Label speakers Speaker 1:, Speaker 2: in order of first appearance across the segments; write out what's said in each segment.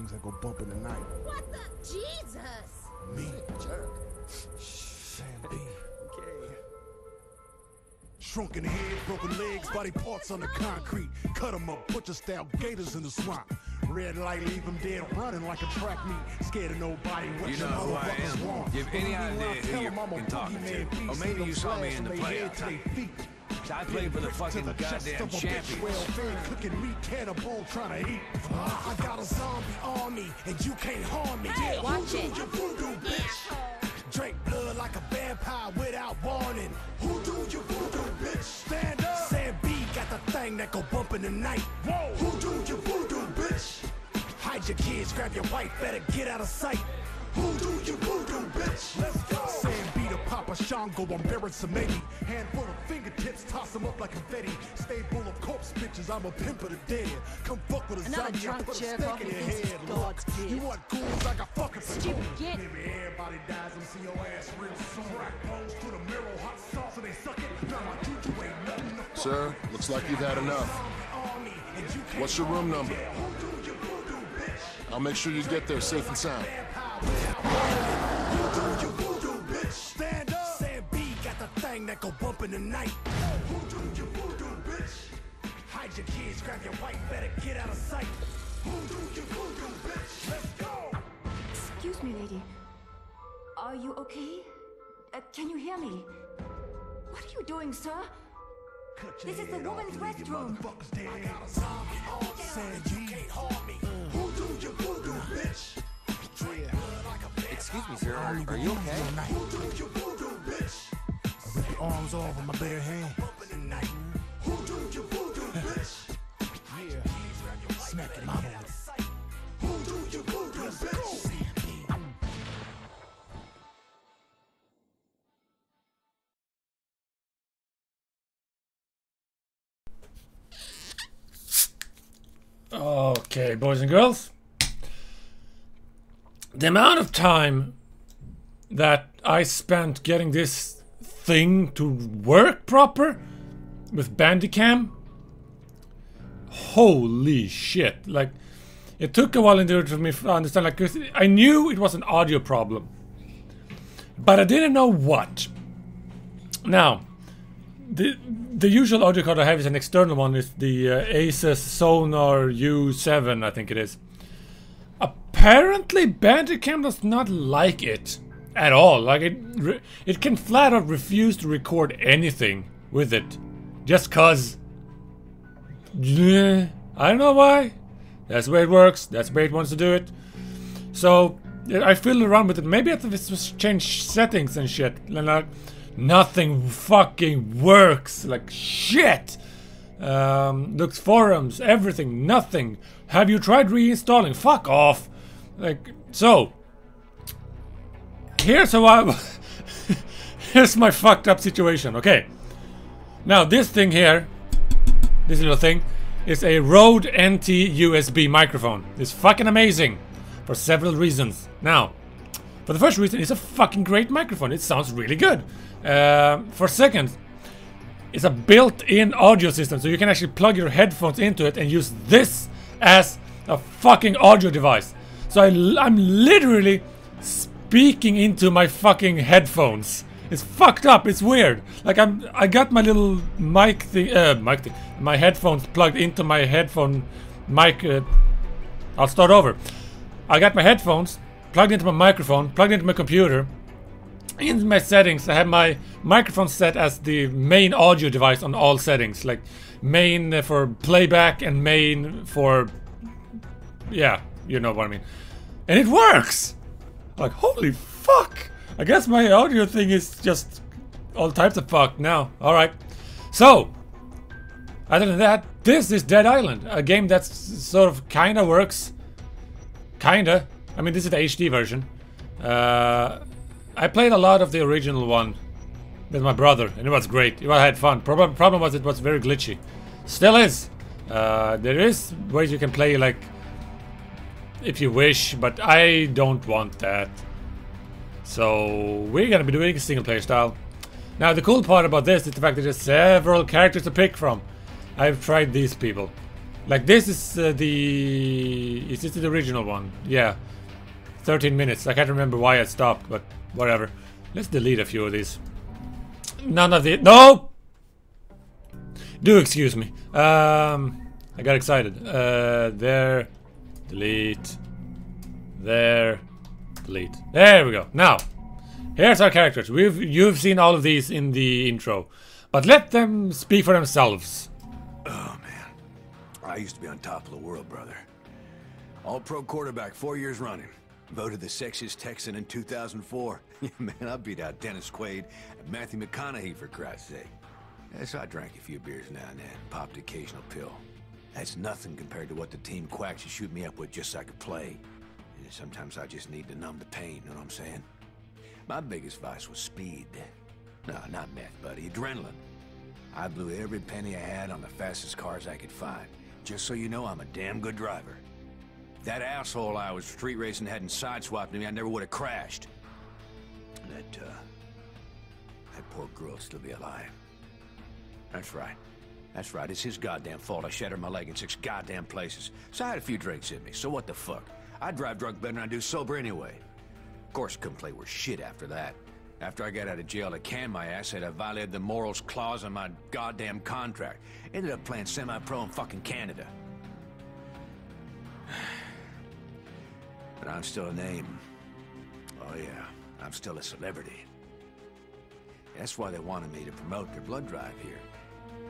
Speaker 1: things that go bump in the night.
Speaker 2: What the? Jesus!
Speaker 1: Me.
Speaker 3: Jerk.
Speaker 1: Sam B. Okay. Shrunken head, broken legs, body parts on the concrete. Cut 'em up, butcher style gators in the swamp. Red light, leave 'em dead, running like a track meet. Scared of nobody.
Speaker 4: You know who I am. Give any idea who you're fucking talking to. Or maybe you saw me in the playoffs. I played for the fucking goddamn champions.
Speaker 1: Cooking meat, cannibal, trying to eat. I got a zombie army, and you can't harm me.
Speaker 2: Hey, watch it.
Speaker 1: You voodoo, bitch. Drink blood like a vampire without warning. Who do you voodoo, bitch? Stand up. Sam B got the thing that go bump in the night. Whoa. Who do you voodoo, bitch? Hide your kids, grab your wife, better get out of sight. Who do you voodoo, bitch? Let's go. Sam B to Papa Shango, I'm buried some maybe. Handful of fingertips, toss them up like confetti. Stay full of corpse bitches, I'm a pimp of the dead. Come fuck with a
Speaker 2: Another
Speaker 1: zombie, I
Speaker 2: drunk
Speaker 1: put a
Speaker 2: sheriff
Speaker 1: stick
Speaker 2: off
Speaker 1: in your
Speaker 2: against
Speaker 1: head.
Speaker 2: God's
Speaker 1: Look,
Speaker 2: kid.
Speaker 1: you want ghouls like a fucking
Speaker 2: Stupid git.
Speaker 1: Maybe everybody dies and see your ass real soon. Crack bones to the marrow, hot sauce and they suck it. Now my juju ain't nothing to fuck.
Speaker 5: Sir, looks like you've had enough. What's your room number? I'll make sure you get there safe and sound.
Speaker 1: Stand up. Sam B got the thing that go bump in the night. Who do you voodoo, bitch? Hide your kids, grab your wife, better get out of sight. Who do you voodoo, bitch? Let's go.
Speaker 6: Excuse me, lady. Are you okay? Can you hear me? What are you doing, sir? This is the woman's restroom.
Speaker 1: I got a zombie on Sam B can't harm me. Who do you voodoo, bitch?
Speaker 3: Excuse me, sir. Are you okay?
Speaker 1: Who do you voodoo, bitch? I rip your arms off with my bare hand. Who do you voodoo, bitch? Yeah. Smack your mama with it. Who do you voodoo, bitch?
Speaker 7: Okay, boys and girls. The amount of time that I spent getting this thing to work proper with Bandicam, holy shit. Like, it took a while for me to understand, like, 'cause I knew it was an audio problem, but I didn't know what. Now, the usual audio card I have is an external one. It's the Asus Sonar U7, I think it is. Apparently, Bandicam does not like it at all. Like, it can flat out refuse to record anything with it, just cause. I don't know why. That's the way it works. That's the way it wants to do it. So I fiddled around with it. Maybe I have to change settings and shit. And like, nothing fucking works. Like shit. Looks forums, everything, nothing. Have you tried reinstalling? Fuck off. Like, so here's how I here's my fucked up situation. Okay, now this thing here, this little thing, is a Rode NT USB microphone. It's fucking amazing for several reasons. Now, for the first reason, it's a fucking great microphone. It sounds really good. For second, it's a built-in audio system, so you can actually plug your headphones into it and use this as a fucking audio device. So I'm literally speaking into my fucking headphones. It's fucked up. It's weird. Like I got my little mic thing, my headphones plugged into my headphone mic. I'll start over. I got my headphones plugged into my microphone, plugged into my computer. In my settings, I have my microphone set as the main audio device on all settings, like main for playback and main for, yeah, you know what I mean. And it works. Like, holy fuck! I guess my audio thing is just all types of fuck now. All right. So, other than that, this is Dead Island, a game that's sort of kinda works. Kinda. I mean, this is the HD version. I played a lot of the original one with my brother, and it was great. I had fun. Problem was it was very glitchy. Still is. There is ways you can play, like, if you wish, but I don't want that. So we're gonna be doing a single player style. Now the cool part about this is the fact that there's several characters to pick from. I've tried these people. Like this is is this the original one? Yeah. 13 minutes. I can't remember why I stopped, but whatever. Let's delete a few of these. None of the no. Do excuse me. I got excited. There. Delete. There. Delete. There we go. Now, here's our characters. You've seen all of these in the intro, but let them speak for themselves.
Speaker 4: Oh man, I used to be on top of the world, brother. All-pro quarterback 4 years running. Voted the sexiest Texan in 2004. Man, I beat out Dennis Quaid and Matthew McConaughey for Christ's sake. Yeah, so I drank a few beers now and then, popped the occasional pill. That's nothing compared to what the team quacks you shoot me up with just so I could play. And sometimes I just need to numb the pain, you know what I'm saying? My biggest vice was speed. No, not meth, buddy, adrenaline. I blew every penny I had on the fastest cars I could find. Just so you know, I'm a damn good driver. If that asshole I was street racing hadn't sideswiped me, I never would have crashed. That poor girl would still be alive. That's right. That's right, it's his goddamn fault I shattered my leg in 6 goddamn places. So I had a few drinks in me, so what the fuck? I drive drunk better than I do sober anyway. Of course, couldn't play worth shit after that. After I got out of jail, they canned my ass, said I violated the morals clause in my goddamn contract. Ended up playing semi-pro in fucking Canada. But I'm still a name. Oh yeah, I'm still a celebrity. That's why they wanted me to promote their blood drive here.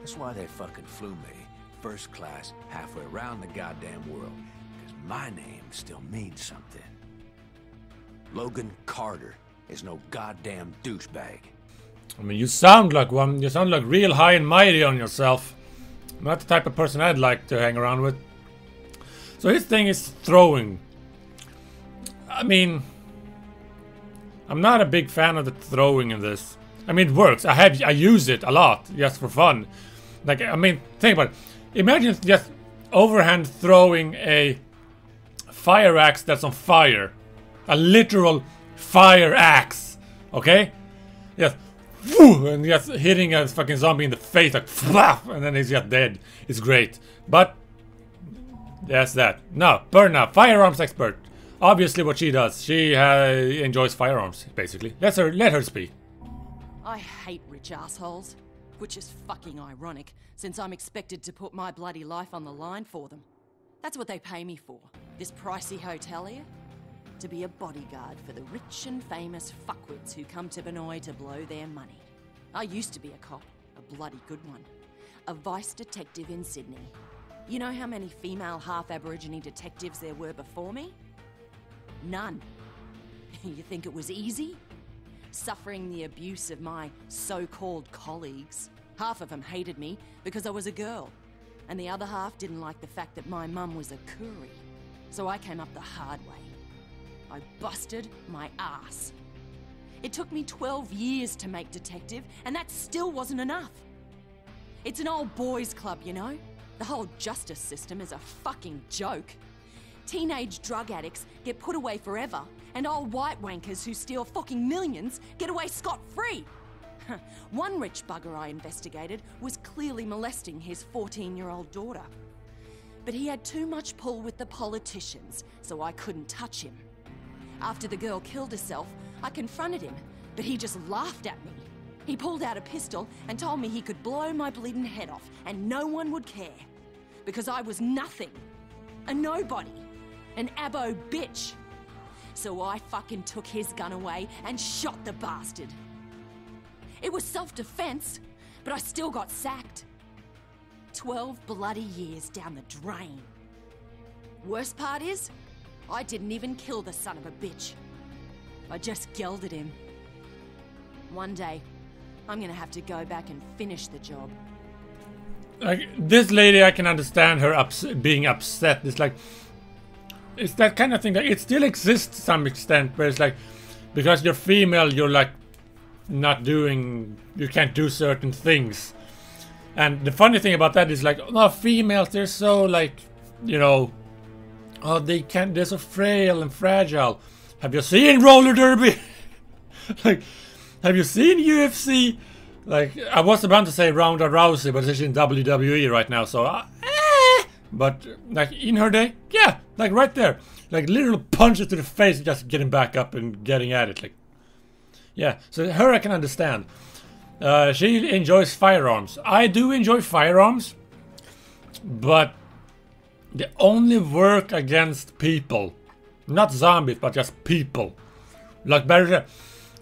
Speaker 4: That's why they fucking flew me first class halfway around the goddamn world. Because my name still means something. Logan Carter is no goddamn douchebag.
Speaker 7: I mean, you sound like one. You sound like real high and mighty on yourself. Not the type of person I'd like to hang around with. So his thing is throwing. I mean, I'm not a big fan of the throwing in this. I mean, it works. I use it a lot just for fun. Like, I mean, think about it. Imagine just overhand throwing a fire axe that's on fire. A literal fire axe. Okay? Yes. And just hitting a fucking zombie in the face like flap, and then he's just dead. It's great. But that's that. Now, Berna, firearms expert. Obviously what she does. She enjoys firearms, basically. Let her speak.
Speaker 3: I hate rich assholes. Which is fucking ironic, since I'm expected to put my bloody life on the line for them. That's what they pay me for. This pricey hotel here? To be a bodyguard for the rich and famous fuckwits who come to Benoi to blow their money. I used to be a cop, a bloody good one. A vice detective in Sydney. You know how many female half-Aborigine detectives there were before me? None. You think it was easy? Suffering the abuse of my so-called colleagues. Half of them hated me because I was a girl, and the other half didn't like the fact that my mum was a Koori. So I came up the hard way. I busted my ass. It took me 12 years to make detective, and that still wasn't enough. It's an old boys club, you know? The whole justice system is a fucking joke. Teenage drug addicts get put away forever, and old white wankers who steal fucking millions get away scot-free. One rich bugger I investigated was clearly molesting his 14-year-old daughter. But he had too much pull with the politicians, so I couldn't touch him. After the girl killed herself, I confronted him, but he just laughed at me. He pulled out a pistol and told me he could blow my bleeding head off and no one would care. Because I was nothing. A nobody. An abo bitch. So I fucking took his gun away and shot the bastard. It was self-defense, but I still got sacked. 12 bloody years down the drain. Worst part is, I didn't even kill the son of a bitch. I just gelded him. One day, I'm gonna have to go back and finish the job.
Speaker 7: Like, this lady, I can understand her being upset. It's like, it's that kind of thing that it still exists to some extent, where it's like, because you're female, you're like not doing, you can't do certain things. And the funny thing about that is like, oh, females, they're so like, you know, oh, they're so frail and fragile. Have you seen roller derby? Like, have you seen UFC? Like, I was about to say Ronda Rousey, but she's in WWE right now, so But like in her day, yeah, like right there, like literal punches to the face, and just getting back up and getting at it. Like, yeah. So her I can understand. She enjoys firearms. I do enjoy firearms, but they only work against people, not zombies, but just people. Like better.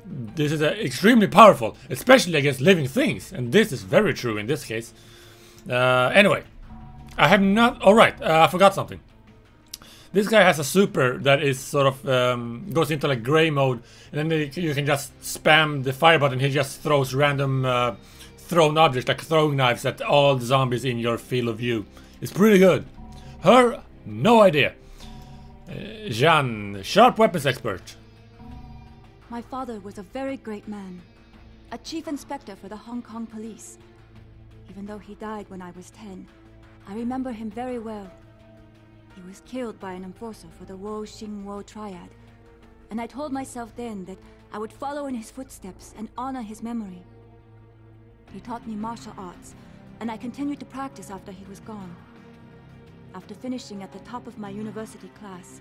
Speaker 7: This is extremely powerful, especially against living things, and this is very true in this case. Anyway, I have not. All right, I forgot something. This guy has a super that is sort of goes into like gray mode, and then you can just spam the fire button. He just throws random thrown objects like throwing knives at all the zombies in your field of view. It's pretty good. Her, no idea. Jean, sharp weapons expert.
Speaker 6: My father was a very great man, a chief inspector for the Hong Kong police. Even though he died when I was 10, I remember him very well. He was killed by an enforcer for the Wo Xing Wo triad, and I told myself then that I would follow in his footsteps and honor his memory. He taught me martial arts, and I continued to practice after he was gone. After finishing at the top of my university class,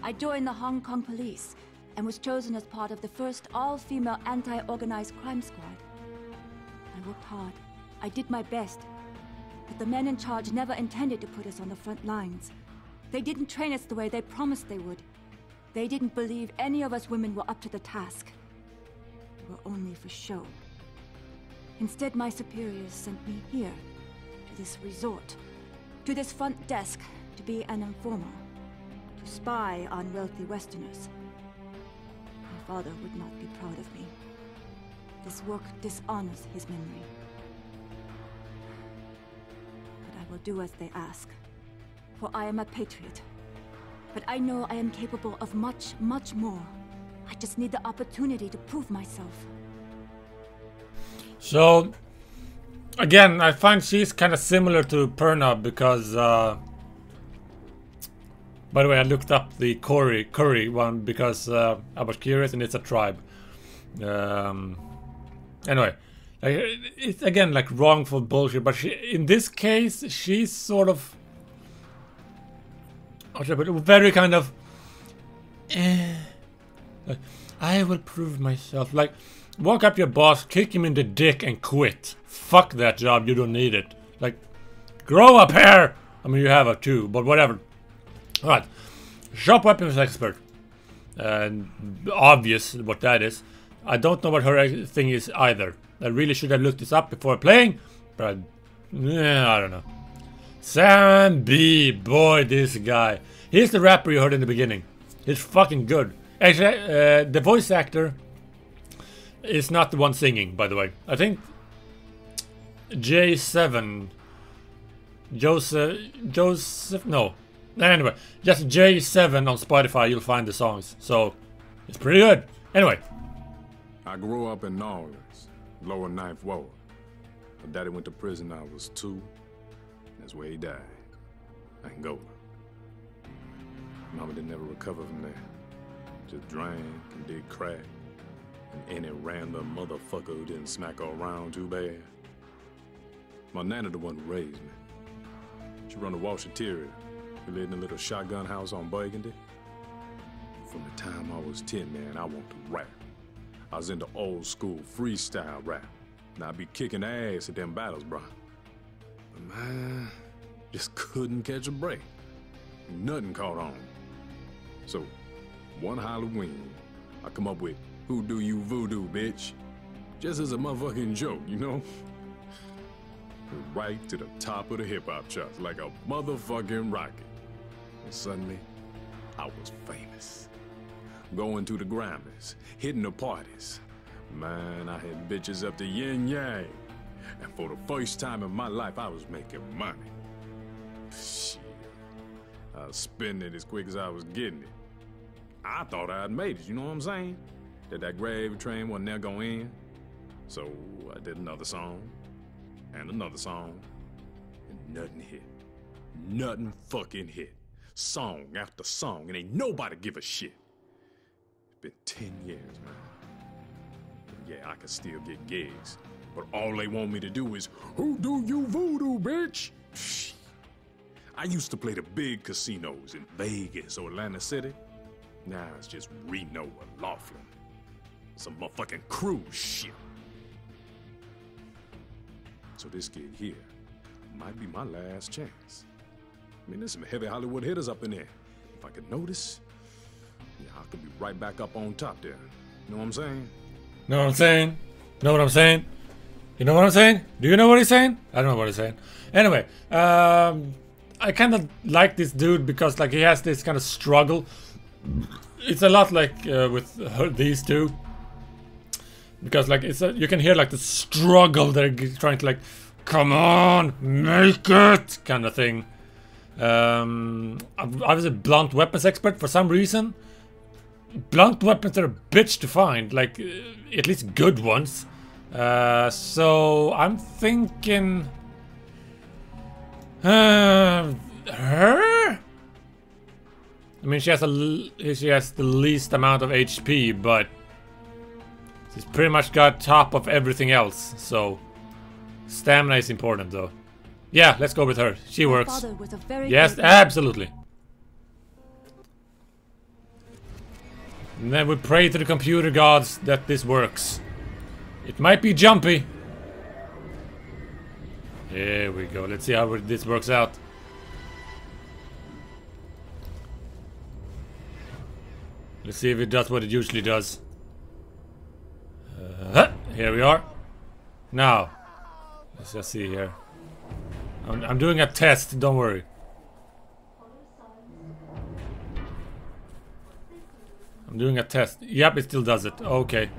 Speaker 6: I joined the Hong Kong police and was chosen as part of the first all-female anti-organized crime squad. I worked hard. I did my best. But the men in charge never intended to put us on the front lines. They didn't train us the way they promised they would. They didn't believe any of us women were up to the task. We were only for show. Instead, my superiors sent me here, to this resort, to this front desk, to be an informer, to spy on wealthy Westerners. My father would not be proud of me. This work dishonors his memory. But I will do as they ask, for I am a patriot. But I know I am capable of much, much more. I just need the opportunity to prove myself.
Speaker 7: So, again, I find she's kind of similar to Perna because, by the way, I looked up the Curry one because I was curious, and it's a tribe. Anyway, it's again like wrongful bullshit, but in this case, she's sort of very kind of. Like, I will prove myself. Like, walk up to your boss, kick him in the dick, and quit. Fuck that job. You don't need it. Like, grow up here. I mean, you have a too, but whatever. Alright, sharp weapons expert. Obvious what that is. I don't know what her thing is either. I really should have looked this up before playing, but I don't know. Sam B, boy, this guy. He's the rapper you heard in the beginning. He's fucking good. Actually, the voice actor is not the one singing, by the way. I think J7, Joseph, no. Anyway, just J7 on Spotify, you'll find the songs. So, it's pretty good. Anyway.
Speaker 5: I grew up in New Orleans, lower 9th Ward. My daddy went to prison when I was 2. That's where he died. Angola. Mama didn't ever recover from there. Just drank and did crack. And any random motherfucker who didn't smack her around too bad. My nana the one who raised me. She run a washateria. We lived in a little shotgun house on Burgundy. From the time I was 10, man, I wanted to rap. I was into old school freestyle rap. And I'd be kicking ass at them battles, bro. But man, just couldn't catch a break. Nothing caught on. So, one Halloween, I come up with, "Who do you voodoo, bitch?" Just as a motherfucking joke, you know? Right to the top of the hip-hop charts, like a motherfucking rocket. And suddenly, I was famous. Going to the Grammys, hitting the parties. Man, I had bitches up to yin yang. And for the first time in my life, I was making money. Shit. I was spending it as quick as I was getting it. I thought I'd made it, you know what I'm saying? That gravy train wasn't never gonna end. So I did another song, and another song, and nothing hit. Nothing fucking hit. Song after song, and ain't nobody give a shit. It's been 10 years, man. Yeah, I can still get gigs, but all they want me to do is, "Who do you voodoo, bitch?" I used to play the big casinos in Vegas or Atlantic City. Now it's just Reno or Laughlin. Some motherfucking cruise ship. So this gig here might be my last chance. I mean, there's some heavy Hollywood hitters up in there. If I could notice, yeah, I could be right back up on top there. You know what I'm saying?
Speaker 7: Know what I'm saying? Know what I'm saying? You know what I'm saying? Do you know what he's saying? I don't know what he's saying. Anyway, I kind of like this dude because like he has this kind of struggle. It's a lot like with these two. Because like you can hear like the struggle they're trying to like, come on, make it kind of thing. I was a blunt weapons expert for some reason. Blunt weapons are a bitch to find, like at least good ones. So I'm thinking her. I mean, she has the least amount of HP, but she's pretty much got top of everything else. So stamina is important, though. Yeah, let's go with her. She works.
Speaker 6: My father was a very
Speaker 7: Yes,
Speaker 6: great man.
Speaker 7: absolutely. And then we pray to the computer gods that this works. It might be jumpy. Here we go. Let's see how this works out. Let's see if it does what it usually does. Here we are. Now, let's just see here. I'm doing a test, don't worry. I'm doing a test. Yep, it still does it. Okay.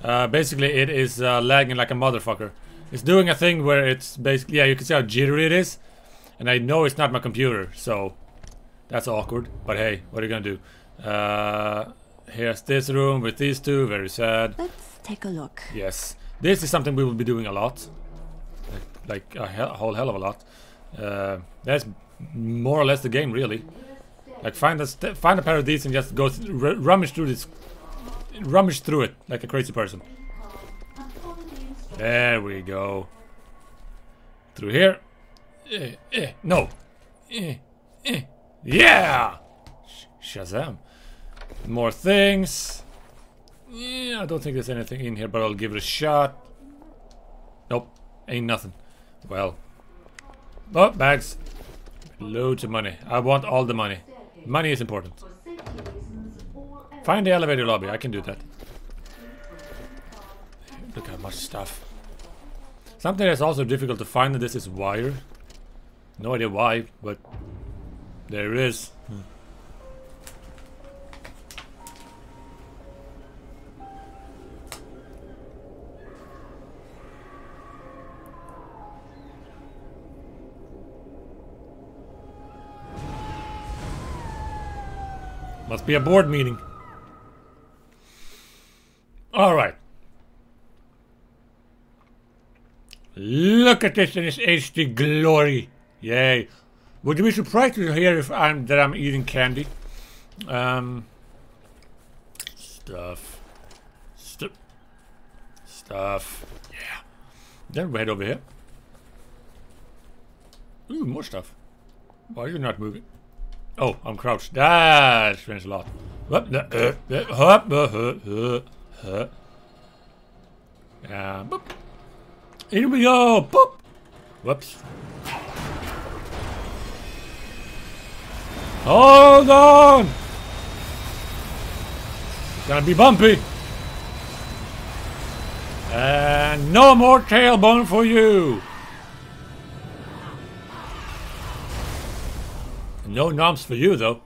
Speaker 7: Basically, it is lagging like a motherfucker. It's doing a thing where it's basically... Yeah, you can see how jittery it is. And I know it's not my computer, so... That's awkward. But hey, what are you gonna do? Here's this room with these two. Very sad.
Speaker 6: Let's take a look.
Speaker 7: Yes. This is something we will be doing a lot. Like a whole hell of a lot. That's more or less the game, really. Like find a pair of these and just go rummage through this, rummage through it like a crazy person. There we go. Through here. No. Yeah. Shazam. More things. Yeah, I don't think there's anything in here, but I'll give it a shot. Nope, ain't nothing. Well. Oh, bags. Loads of money. I want all the money. Money is important. Find the elevator lobby. I can do that. Look how much stuff. Something that's also difficult to find in this is wire. No idea why, but there it is. Must be a board meeting. Alright. Look at this in its HD glory. Yay. Would you be surprised to hear if I'm eating candy? Stuff. Stuff. Yeah. Then we head over here. Ooh, more stuff. Why are you not moving? Oh, I'm crouched. That explains a lot. Yeah, boop. Here we go. Boop. Whoops. Hold on. It's gonna be bumpy. And no more tailbone for you. No noms for you, though.